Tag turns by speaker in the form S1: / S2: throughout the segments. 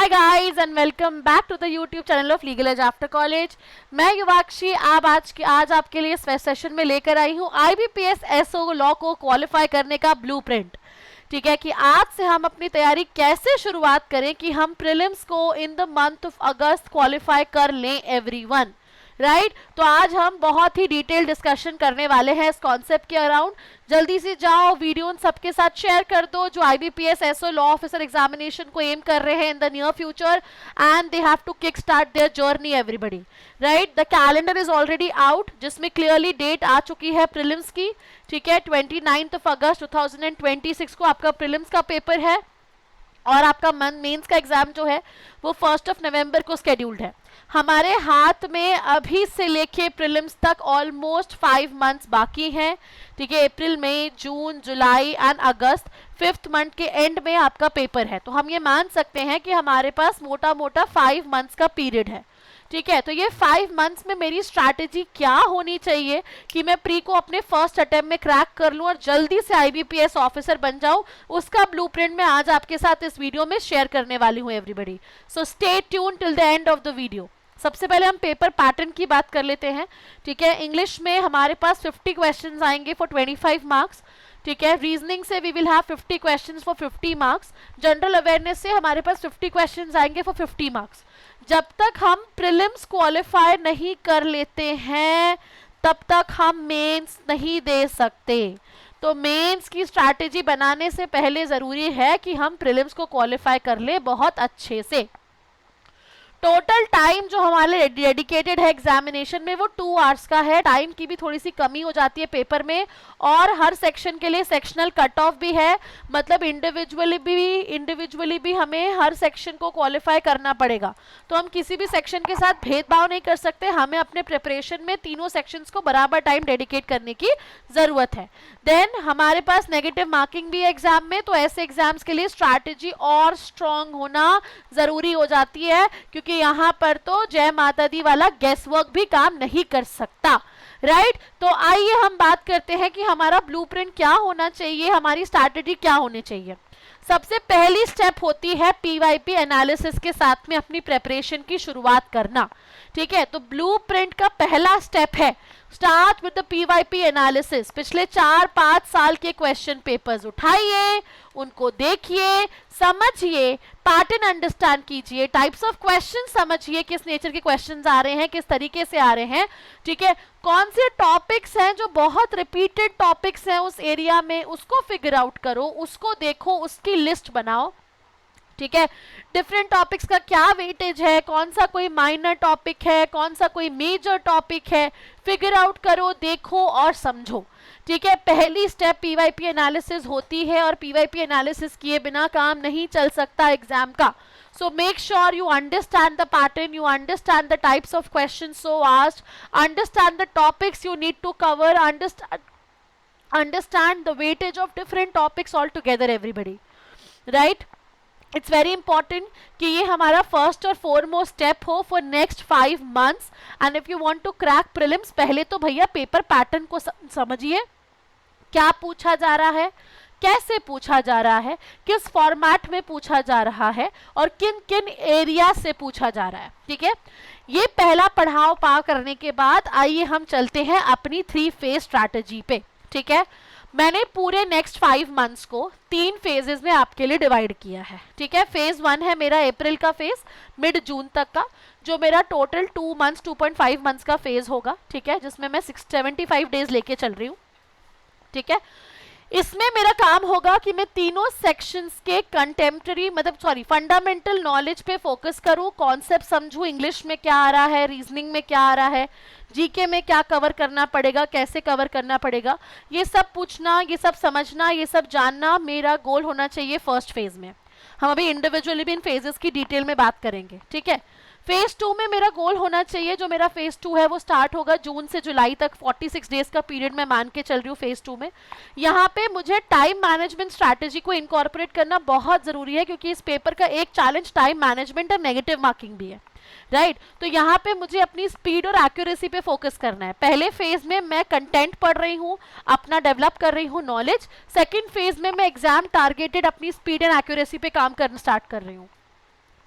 S1: Hi guys and welcome back to the YouTube channel of Legal Edge after college. मैं युवाक्षी आज आपके लिए इस सेशन में लेकर आई हूँ IBPS SO लॉ को क्वालिफाई करने का ब्लूप्रिंट। ठीक है कि आज से हम अपनी तैयारी कैसे शुरुआत करें कि हम प्रीलिम्स को in the month of August qualify कर लें एवरीवन, राइट। तो आज हम बहुत ही डिटेल डिस्कशन करने वाले हैं इस कॉन्सेप्ट के अराउंड। जल्दी से जाओ, वीडियो सबके साथ शेयर कर दो जो IBPS SO law officer examination को एम कर रहे हैं in the near future, and they have to kick start their journey everybody, right. The calendar is already out जिसमें क्लियरली डेट आ चुकी है प्रीलिम्स की। ठीक है, 29 अगस्त 2026 को आपका प्रीलिम्स का पेपर है और आपका मेंस का एग्जाम जो है वो 1 नवंबर को स्केड्यूल्ड है। हमारे हाथ में अभी से लेके प्रीलिम्स तक ऑलमोस्ट 5 मंथ्स बाकी हैं। ठीक है, अप्रैल, मई, जून, जुलाई एंड अगस्त, 5th मंथ के एंड में आपका पेपर है। तो हम ये मान सकते हैं कि हमारे पास मोटा मोटा 5 मंथ्स का पीरियड है। ठीक है, तो ये 5 मंथ्स में मेरी स्ट्रैटेजी क्या होनी चाहिए कि मैं प्री को अपने फर्स्ट अटेम्प्ट में क्रैक कर लूं और जल्दी से IBPS ऑफिसर बन जाऊं, उसका ब्लूप्रिंट मैं आज आपके साथ इस वीडियो में शेयर करने वाली हूं everybody. So stay tune till the end of the video. सबसे पहले हम पेपर पैटर्न की बात कर लेते हैं। ठीक है, इंग्लिश में हमारे पास 50 क्वेश्चंस आएंगे फॉर 25 मार्क्स। ठीक है, रीजनिंग से we will have 50 questions for 50 marks. General awareness से हमारे पास 50 क्वेश्चंस आएंगे फॉर 50 मार्क्स। जब तक हम प्रीलिम्स क्वालिफाई नहीं कर लेते हैं तब तक हम मेंस नहीं दे सकते। तो मेंस की स्ट्रैटेजी बनाने से पहले जरूरी है कि हम प्रीलिम्स को क्वालिफाई कर ले बहुत अच्छे से। टोटल टाइम जो हमारे डेडिकेटेड है एग्जामिनेशन में वो 2 आवर्स का है। टाइम की भी थोड़ी सी कमी हो जाती है पेपर में, और हर सेक्शन के लिए सेक्शनल कट ऑफ भी है, मतलब इंडिविजुअली भी हमें हर सेक्शन को क्वालिफाई करना पड़ेगा। तो हम किसी भी सेक्शन के साथ भेदभाव नहीं कर सकते, हमें अपने प्रिपरेशन में तीनों सेक्शंस को बराबर टाइम डेडिकेट करने की जरूरत है। देन हमारे पास नेगेटिव मार्किंग भी है एग्जाम में, तो ऐसे एग्जाम्स के लिए स्ट्रैटेजी और स्ट्रांग होना जरूरी हो जाती है, क्योंकि यहाँ पर तो जय माता दी वाला गेस वर्क भी काम नहीं कर सकता, राइट। तो आइए हम बात करते हैं कि हमारा ब्लूप्रिंट क्या होना चाहिए, हमारी स्ट्रैटेजी क्या होनी चाहिए। सबसे पहली स्टेप होती है PYP एनालिसिस के साथ में अपनी प्रेपरेशन की शुरुआत करना। ठीक है, तो ब्लूप्रिंट का पहला स्टेप है start with the PYP analysis. पिछले 4-5 साल के क्वेश्चन पेपर्स उठाइए, उनको देखिए, समझिए, पैटर्न अंडरस्टैंड कीजिए, टाइप्स ऑफ क्वेश्चन समझिए, किस नेचर के क्वेश्चंस आ रहे हैं, किस तरीके से आ रहे हैं। ठीक है, कौन से टॉपिक्स हैं जो बहुत रिपीटेड टॉपिक्स हैं उस एरिया में, उसको फिगर आउट करो, उसको देखो, उसकी लिस्ट बनाओ। ठीक है, डिफरेंट टॉपिक्स का क्या वेटेज है, कौन सा कोई माइनर टॉपिक है, कौन सा कोई मेजर टॉपिक है, फिगर आउट करो, देखो और समझो। ठीक है, पहली स्टेप PYP एनालिसिस होती है, और PYP एनालिसिस किए बिना काम नहीं चल सकता एग्जाम का। So make sure you understand the pattern, you understand the types of questions so asked, understand the topics you need to cover, understand the weightage of different topics altogether everybody, right? It's very important कि ये हमारा first और foremost step हो for next 5 months. And if you want to crack prelims, पहले तो भैया paper pattern को समझिए, क्या पूछा जा रहा है, कैसे पूछा जा रहा है, किस फॉर्मेट में पूछा जा रहा है, और किन किन एरिया से पूछा जा रहा है। ठीक है, ये पहला पढ़ाव पार करने के बाद आइए हम चलते हैं अपनी 3 फेज स्ट्रैटेजी पे। ठीक है, मैंने पूरे नेक्स्ट 5 मंथ्स को 3 फेजेस में आपके लिए डिवाइड किया है। ठीक है, फेज 1 है मेरा अप्रैल का फेज, मिड जून तक का, जो मेरा टोटल 2.5 मंथ्स का फेज होगा। ठीक है, जिसमें मैं 75 डेज लेके चल रही हूँ। ठीक है, इसमें मेरा काम होगा कि मैं तीनों सेक्शंस के फंडामेंटल नॉलेज पे फोकस करूं, कॉन्सेप्ट समझूं, इंग्लिश में क्या आ रहा है, रीजनिंग में क्या आ रहा है, जीके में क्या कवर करना पड़ेगा, कैसे कवर करना पड़ेगा, ये सब पूछना, ये सब समझना, ये सब जानना मेरा गोल होना चाहिए फर्स्ट फेज में। हम अभी इंडिविजुअली भी इन फेजेस की डिटेल में बात करेंगे। ठीक है, फेज 2 में मेरा गोल होना चाहिए, जो मेरा फेज 2 है वो स्टार्ट होगा जून से जुलाई तक, 46 डेज का पीरियड मैं मान के चल रही हूँ फेज 2 में। यहाँ पे मुझे टाइम मैनेजमेंट स्ट्रैटेजी को इनकॉर्पोरेट करना बहुत जरूरी है, क्योंकि इस पेपर का एक चैलेंज टाइम मैनेजमेंट और नेगेटिव मार्किंग भी है, राइट। तो यहाँ पे मुझे अपनी स्पीड और एक्यूरेसी पे फोकस करना है। पहले फेज में मैं कंटेंट पढ़ रही हूँ, अपना डेवलप कर रही हूँ नॉलेज। सेकंड फेज में मैं एग्जाम टारगेटेड अपनी स्पीड एंड एक्यूरेसी पे काम करना स्टार्ट कर रही हूँ।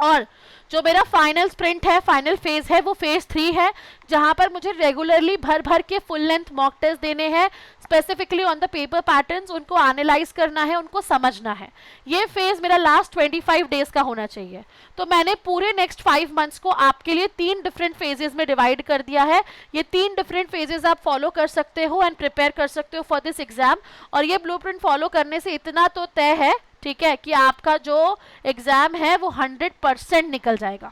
S1: और जो मेरा फाइनल स्प्रिंट है, फाइनल फेज है, वो फेज 3 है, जहां पर मुझे रेगुलरली भर भर के फुल लेंथ मॉक टेस्ट देने हैं, specifically on the paper patterns, उनको एनालाइज करना है, उनको समझना है। ये फेज मेरा लास्ट 25 डेज का होना चाहिए। तो मैंने पूरे नेक्स्ट 5 मंथ्स को आपके लिए 3 डिफरेंट फेजेस में डिवाइड कर दिया है। ये 3 डिफरेंट फेजेस आप फॉलो कर सकते हो एंड प्रिपेयर कर सकते हो फॉर दिस एग्जाम। और ये ब्लूप्रिंट फॉलो करने से इतना तो तय है, ठीक है, कि आपका जो एग्जाम है वो 100% निकल जाएगा।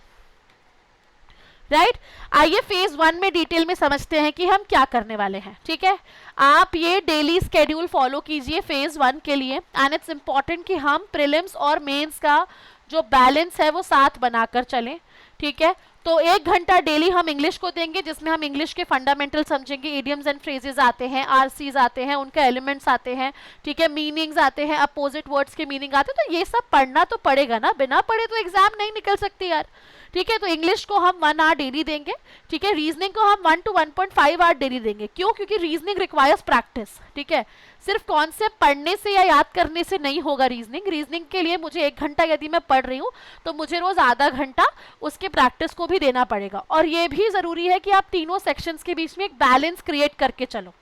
S1: राइट आइए फेज 1 में डिटेल में समझते हैं कि हम क्या करने वाले हैं। ठीक है, आप ये डेली स्केड्यूल फॉलो कीजिए फेज 1 के लिए, एंड इट्स इंपॉर्टेंट कि हम प्रीलिम्स और मेंस का जो बैलेंस है वो साथ बनाकर चलें। ठीक है, तो 1 घंटा डेली हम इंग्लिश को देंगे, जिसमें हम इंग्लिश के फंडामेंटल समझेंगे, इडियम्स एंड फ्रेजेस आते हैं, आरसीज आते हैं, उनके एलिमेंट्स आते हैं, ठीक है, मीनिंग्स आते हैं, अपोजिट वर्ड्स के मीनिंग आते हैं। तो ये सब पढ़ना तो पड़ेगा ना, बिना पढ़े तो एग्जाम नहीं निकल सकती यार। ठीक है, तो इंग्लिश को हम 1 आवर डेली देंगे। ठीक है, रीजनिंग को हम 1 to 1.5 आवर डेली देंगे। क्यों? क्योंकि रीजनिंग रिक्वायर्स प्रैक्टिस। ठीक है, सिर्फ कॉन्सेप्ट पढ़ने से या याद करने से नहीं होगा रीजनिंग के लिए मुझे 1 घंटा यदि मैं पढ़ रही हूँ तो मुझे रोज आधा घंटा उसके प्रैक्टिस को भी देना पड़ेगा। और ये भी जरूरी है कि आप तीनों सेक्शंस के बीच में एक बैलेंस क्रिएट करके चलो।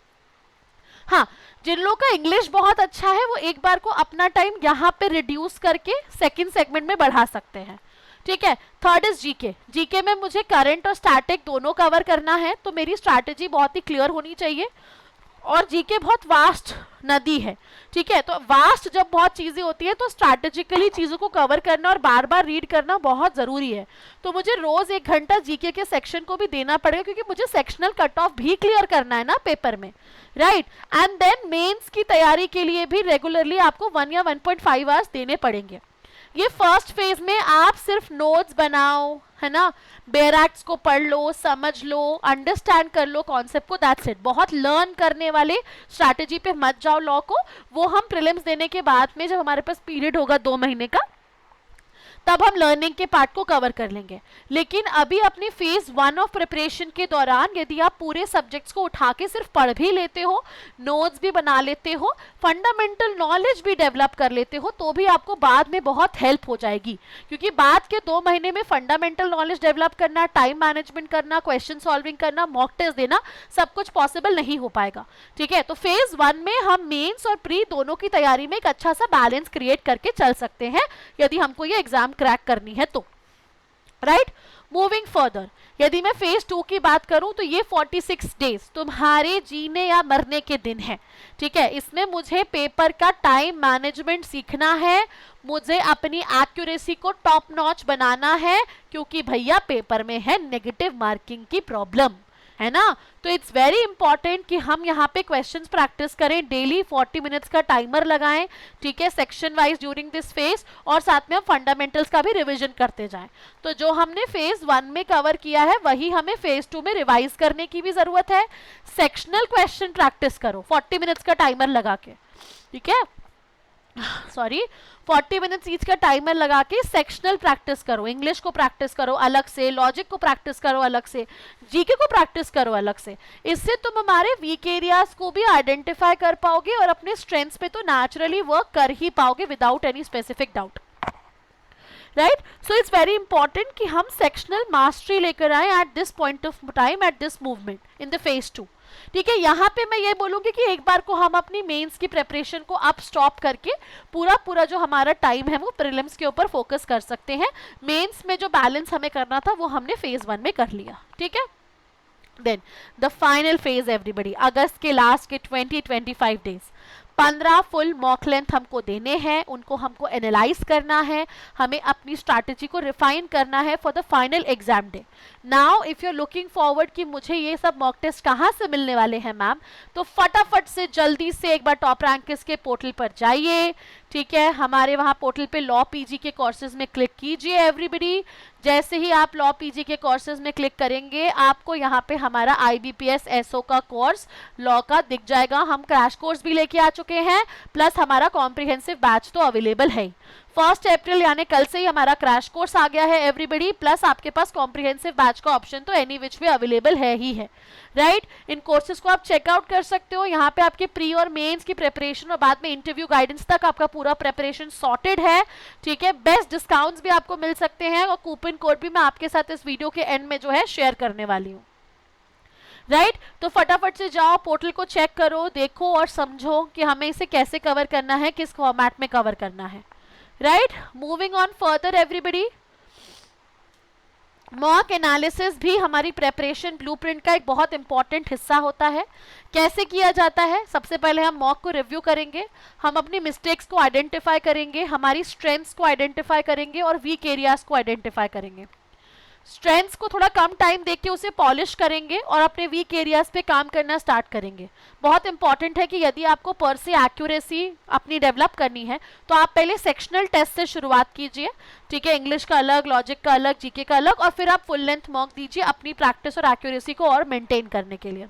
S1: हाँ, जिन लोगों का इंग्लिश बहुत अच्छा है वो एक बार को अपना टाइम यहाँ पे रिड्यूस करके सेकंड सेगमेंट में बढ़ा सकते हैं। ठीक है, थर्ड इज जीके। जीके में मुझे करंट और स्टैटिक दोनों कवर करना है, तो मेरी स्ट्रैटेजी बहुत ही क्लियर होनी चाहिए। और जीके बहुत वास्ट नदी है। ठीक है, तो वास्ट जब बहुत चीजें होती है तो स्ट्रैटेजिकली चीजों को कवर करना और बार बार रीड करना बहुत जरूरी है। तो मुझे रोज 1 घंटा जीके के सेक्शन को भी देना पड़ेगा, क्योंकि मुझे सेक्शनल कट ऑफ भी क्लियर करना है ना पेपर में। राइट, एंड देन मेंस की तैयारी के लिए भी रेगुलरली आपको 1 या 1.5 आवर्स देने पड़ेंगे। ये फर्स्ट फेज में आप सिर्फ नोट्स बनाओ, है ना, बेयर एक्ट्स को पढ़ लो, समझ लो, अंडरस्टैंड कर लो कॉन्सेप्ट को, दैट्स इट। बहुत लर्न करने वाले स्ट्रैटेजी पे मत जाओ लॉ को। वो हम प्रीलिम्स देने के बाद में जब हमारे पास पीरियड होगा 2 महीने का, तब हम लर्निंग के पार्ट को कवर कर लेंगे। लेकिन अभी अपनी फेज 1 ऑफ प्रिपरेशन के दौरान यदि आप पूरे सब्जेक्ट्स को उठा के सिर्फ पढ़ भी लेते हो, नोट्स भी बना लेते हो, फंडामेंटल नॉलेज भी डेवलप कर लेते हो, तो भी आपको बाद में बहुत हेल्प हो जाएगी। क्योंकि बाद के 2 महीने में फंडामेंटल नॉलेज डेवलप करना, टाइम मैनेजमेंट करना, क्वेश्चन सॉल्विंग करना, मॉक टेस्ट देना, सब कुछ पॉसिबल नहीं हो पाएगा। ठीक है, तो फेज 1 में हम मेंस और प्री दोनों की तैयारी में एक अच्छा सा बैलेंस क्रिएट करके चल सकते हैं, यदि हमको ये एग्जाम क्रैक करनी है तो। राइट, मूविंग फर्दर, यदि मैं फेज 2 की बात करूं तो ये 46 डेज तुम्हारे जीने या मरने के दिन है। ठीक है, इसमें मुझे पेपर का टाइम मैनेजमेंट सीखना है, मुझे अपनी एक्यूरेसी को टॉप नॉच बनाना है, क्योंकि भैया पेपर में है नेगेटिव मार्किंग की प्रॉब्लम, है ना। तो इट्स वेरी इंपॉर्टेंट कि हम यहाँ पे क्वेश्चंस प्रैक्टिस करें, डेली 40 मिनट्स का टाइमर लगाएं, ठीक है, section wise during this phase, और साथ में हम फंडामेंटल्स का भी रिवीजन करते जाएं। तो जो हमने फेज 1 में कवर किया है वही हमें फेज 2 में रिवाइज करने की भी जरूरत है। सेक्शनल क्वेश्चन प्रैक्टिस करो 40 मिनट्स का टाइमर लगा के, ठीक है, सॉरी 40 मिनट्स ईच का टाइमर लगा के सेक्शनल प्रैक्टिस करो। इंग्लिश को प्रैक्टिस करो अलग से, लॉजिक को प्रैक्टिस करो अलग से, जीके को प्रैक्टिस करो अलग से। इससे तुम हमारे वीक एरियाज को भी आइडेंटिफाई कर पाओगे और अपने स्ट्रेंथ्स पे तो नेचुरली वर्क कर ही पाओगे without any specific doubt. Right, so it's very important कि हम सेक्शनल मास्टरी लेकर आए at this point of time, at this movement in the phase 2। ठीक है, यहाँ पे मैं ये बोलूंगी कि एक बार को हम अपनी मेंस की प्रिपरेशन को अब स्टॉप करके पूरा जो हमारा टाइम है वो प्रीलिम्स के ऊपर फोकस कर सकते हैं। मेंस में जो बैलेंस हमें करना था वो हमने फेज 1 में कर लिया। ठीक है, then the final phase everybody, अगस्त के लास्ट के 20-25 डेज, 15 फुल मॉक लेंथ हमको देने हैं, उनको हमको एनालाइज करना है, हमें अपनी स्ट्रैटेजी को रिफाइन करना है for the final exam day. Now if you are looking forward कि मुझे ये सब मॉक टेस्ट कहाँ से मिलने वाले हैं मैम, तो फटाफट से जल्दी से एक बार टॉप रैंकर्स के पोर्टल पर जाइए। ठीक है, हमारे वहाँ पोर्टल पे लॉ पीजी के कोर्सेज में क्लिक कीजिए एवरीबडी। जैसे ही आप लॉ पीजी के कोर्सेज में क्लिक करेंगे आपको यहाँ पे हमारा IBPS SO का कोर्स लॉ का दिख जाएगा। हम क्रैश कोर्स भी लेके आ चुके हैं, प्लस हमारा कॉम्प्रिहेंसिव बैच तो अवेलेबल है ही। 1 अप्रैल यानी कल से ही हमारा क्रैश कोर्स आ गया है एवरीबडी, प्लस आपके पास कॉम्प्रिहेंसिव बैच का ऑप्शन तो एनी विच वे अवेलेबल है ही है, राइट। इन कोर्सेज को आप चेकआउट कर सकते हो। यहाँ पे आपके प्री और मेंस की प्रिपरेशन और बाद में इंटरव्यू गाइडेंस तक आपका पूरा प्रिपरेशन सॉर्टेड है, ठीक है। बेस्ट डिस्काउंट्स भी आपको मिल सकते हैं और कूपन कोड भी मैं आपके साथ इस वीडियो के एंड में जो है शेयर करने वाली हूँ, राइट। तो फटाफट से जाओ, पोर्टल को चेक करो, देखो और समझो कि हमें इसे कैसे कवर करना है, किस फॉर्मेट में कवर करना है, right. Moving on further everybody, mock analysis भी हमारी प्रेपरेशन ब्लूप्रिंट का एक बहुत इंपॉर्टेंट हिस्सा होता है। कैसे किया जाता है? सबसे पहले हम मॉक को रिव्यू करेंगे, हम अपनी मिस्टेक्स को आइडेंटिफाई करेंगे, हमारी स्ट्रेंथ्स को आइडेंटिफाई करेंगे और वीक एरियाज को आइडेंटिफाई करेंगे। स्ट्रेंथ्स को थोड़ा कम टाइम देके उसे पॉलिश करेंगे और अपने वीक एरियाज पे काम करना स्टार्ट करेंगे। बहुत इंपॉर्टेंट है कि यदि आपको पर से एक्यूरेसी अपनी डेवलप करनी है तो आप पहले सेक्शनल टेस्ट से शुरुआत कीजिए, ठीक है। इंग्लिश का अलग, लॉजिक का अलग, जीके का अलग, और फिर आप फुल लेंथ मॉक दीजिए अपनी प्रैक्टिस और एक्यूरेसी को और मेंटेन करने के लिए,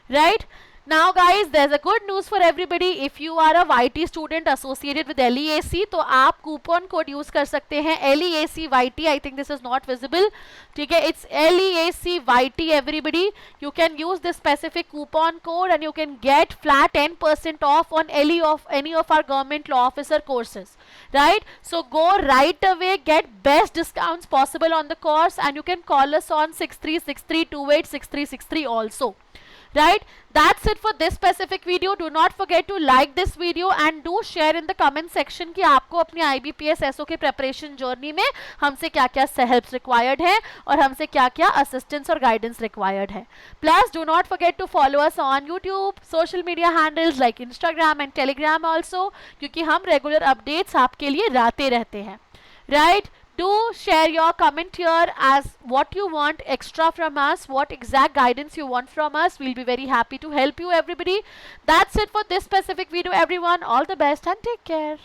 S1: right. Now guys, there's a good news for everybody. If you are a YT student associated with LEAC, तो आप कूपन कोड यूज कर सकते हैं LEAC YT. I think this is not visible. ठीक है, it's LEAC YT everybody. You can use this specific coupon code and you can get flat 10% off on any of our government law officer courses. Right? So go right away, get best discounts possible on the course, and you can call us on 6363286363 also. Right, that's it for this specific video. Do not forget to like this video and do share in the comment section कि आपको अपनी IBPS SO के preparation journey में हमसे क्या क्या helps required है और हमसे क्या क्या assistance और guidance required है। Plus do not forget to follow us on YouTube, social media handles like Instagram and Telegram also, क्योंकि हम regular updates आपके लिए लाते रहते हैं, right? Do share your comment here as what you want extra from us, what exact guidance you want from us. We'll be very happy to help you everybody. That's it for this specific video everyone. All the best and take care.